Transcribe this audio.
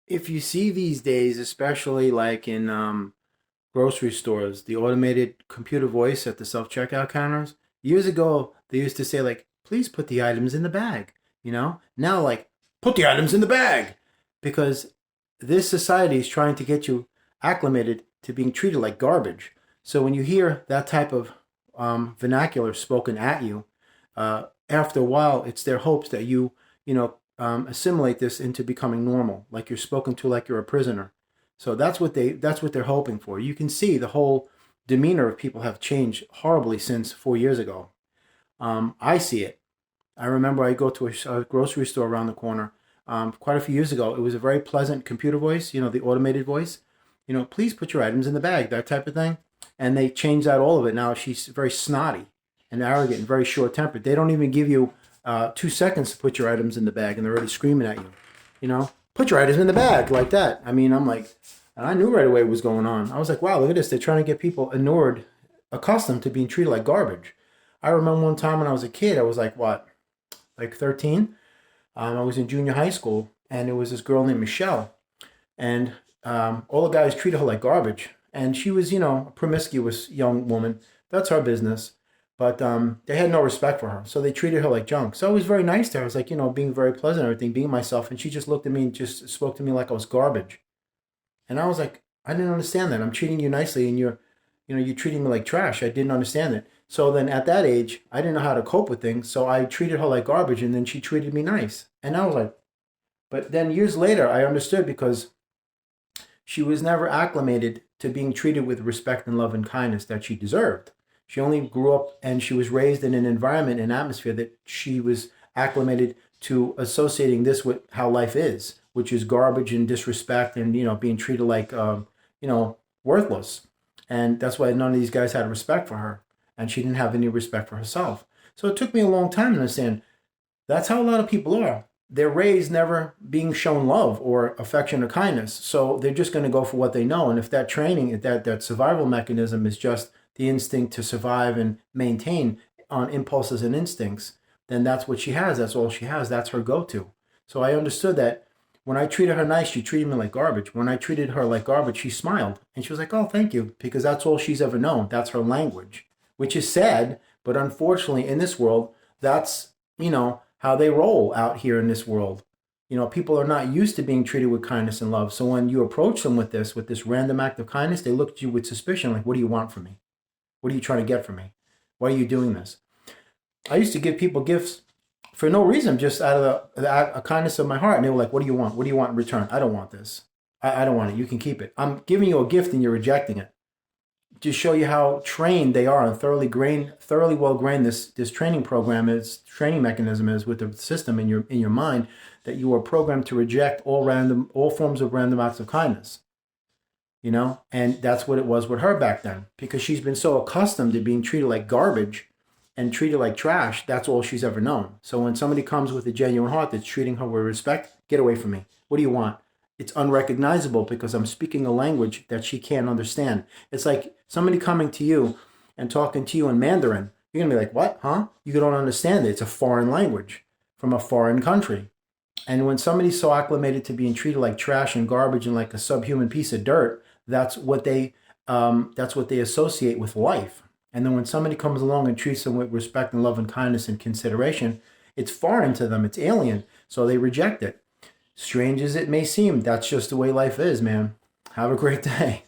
If you see these days, especially like in grocery stores, the automated computer voice at the self-checkout counters, years ago they used to say like, please put the items in the bag, you know? Now like, put the items in the bag because this society is trying to get you acclimated to being treated like garbage. So when you hear that type of vernacular spoken at you, after a while, it's their hopes that assimilate this into becoming normal, like you're spoken to like you're a prisoner. So that's what they're hoping for. You can see the whole demeanor of people have changed horribly since 4 years ago. I see it. I remember I go to a grocery store around the corner quite a few years ago. It was a very pleasant computer voice, the automated voice. Please put your items in the bag, that type of thing. And they changed out all of it. Now she's very snotty and arrogant and very short tempered. They don't even give you 2 seconds to put your items in the bag, and they're already screaming at you. Put your items in the bag like that. I mean, I'm like, and I knew right away what was going on. I was like, wow, look at this. They're trying to get people inured, accustomed to being treated like garbage. I remember one time when I was a kid, I was like, what, like 13? I was in junior high school, and there was this girl named Michelle, and all the guys treated her like garbage. And she was, a promiscuous young woman. That's her business. But they had no respect for her. So they treated her like junk. So I was very nice to her. I was like, being very pleasant and everything, being myself. And she just looked at me and just spoke to me like I was garbage. And I was like, I didn't understand that. I'm treating you nicely and you're treating me like trash. I didn't understand it. So then at that age, I didn't know how to cope with things. So I treated her like garbage and then she treated me nice. And I was like, but then years later, I understood because she was never acclimated to being treated with respect and love and kindness that she deserved. She only grew up and she was raised in an environment and atmosphere that she was acclimated to associating this with how life is, which is garbage and disrespect and, being treated like, worthless. And that's why none of these guys had respect for her. And she didn't have any respect for herself. So it took me a long time to understand that's how a lot of people are. They're raised never being shown love or affection or kindness. So they're just going to go for what they know. And if that training, that survival mechanism is just the instinct to survive and maintain on impulses and instincts, then that's what she has. That's all she has. That's her go-to. So I understood that when I treated her nice, she treated me like garbage. When I treated her like garbage, she smiled. And she was like, oh, thank you, because that's all she's ever known. That's her language, which is sad. But unfortunately, in this world, that's, how they roll out here in this world. People are not used to being treated with kindness and love. So when you approach them with this random act of kindness, they look at you with suspicion, like, what do you want from me? What are you trying to get from me? Why are you doing this? I used to give people gifts for no reason, just out of the kindness of my heart. And they were like, what do you want? What do you want in return? I don't want this. I don't want it. You can keep it. I'm giving you a gift and you're rejecting it. Just show you how trained they are and thoroughly well grained this training mechanism is with the system in your mind, that you are programmed to reject all forms of random acts of kindness. And that's what it was with her back then, because she's been so accustomed to being treated like garbage and treated like trash. That's all she's ever known. So when somebody comes with a genuine heart that's treating her with respect, get away from me. What do you want? It's unrecognizable because I'm speaking a language that she can't understand. It's like somebody coming to you and talking to you in Mandarin. You're going to be like, what? Huh? You don't understand it. It's a foreign language from a foreign country. And when somebody's so acclimated to being treated like trash and garbage and like a subhuman piece of dirt, that's what they associate with life. And then when somebody comes along and treats them with respect and love and kindness and consideration, it's foreign to them. It's alien. So they reject it. Strange as it may seem, that's just the way life is, man. Have a great day.